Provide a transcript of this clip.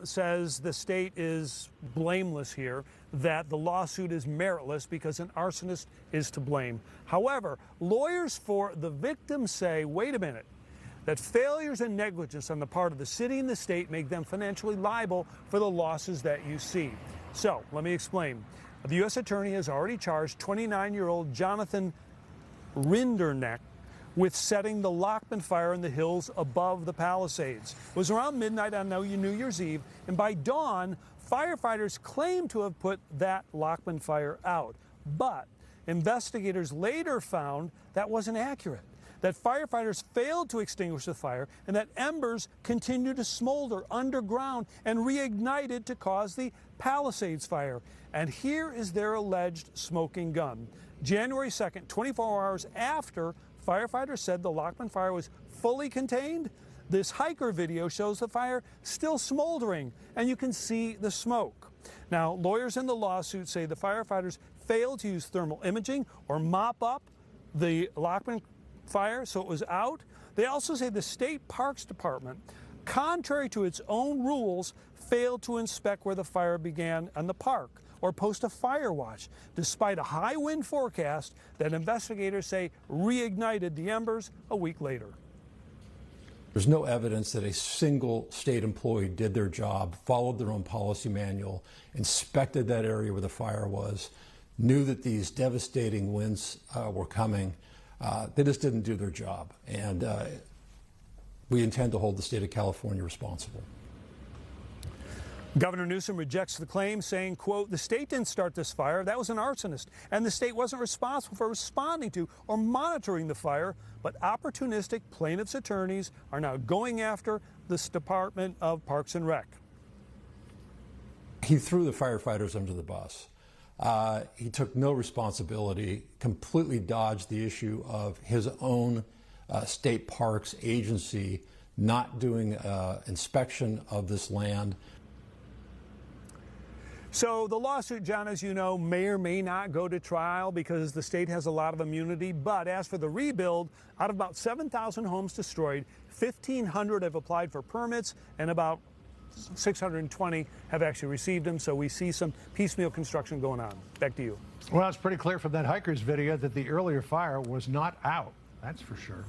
says the state is blameless here, that the lawsuit is meritless because an arsonist is to blame. However, lawyers for the victims say, wait a minute, that failures and negligence on the part of the city and the state make them financially liable for the losses that you see. So, let me explain. The U.S. Attorney has already charged 29-year-old Jonathan Rinderneck with setting the Lockman fire in the hills above the Palisades. It was around midnight on New Year's Eve, and by dawn, firefighters claimed to have put that Lockman fire out. But investigators later found that wasn't accurate, that firefighters failed to extinguish the fire and that embers continued to smolder underground and reignited to cause the Palisades fire. And here is their alleged smoking gun. January 2nd, 24 hours after firefighters said the Lockman fire was fully contained, this hiker video shows the fire still smoldering, and you can see the smoke. Now, lawyers in the lawsuit say the firefighters failed to use thermal imaging or mop up the Lockman fire so it was out. They also say the State Parks Department, contrary to its own rules, failed to inspect where the fire began in the park or post a fire watch, despite a high wind forecast that investigators say reignited the embers a week later. There's no evidence that a single state employee did their job, followed their own policy manual, inspected that area where the fire was, knew that these devastating winds were coming. They just didn't do their job, and we intend to hold the state of California responsible. Governor Newsom rejects the claim, saying, quote, the state didn't start this fire, that was an arsonist, and the state wasn't responsible for responding to or monitoring the fire, but opportunistic plaintiffs' attorneys are now going after this Department of Parks and Rec. He threw the firefighters under the bus. He took no responsibility, completely dodged the issue of his own state parks agency not doing inspection of this land. So the lawsuit, John, as you know, may or may not go to trial because the state has a lot of immunity. But as for the rebuild, out of about 7,000 homes destroyed, 1,500 have applied for permits and about 620 have actually received them. So we see some piecemeal construction going on. Back to you. Well, it's pretty clear from that hiker's video that the earlier fire was not out. That's for sure.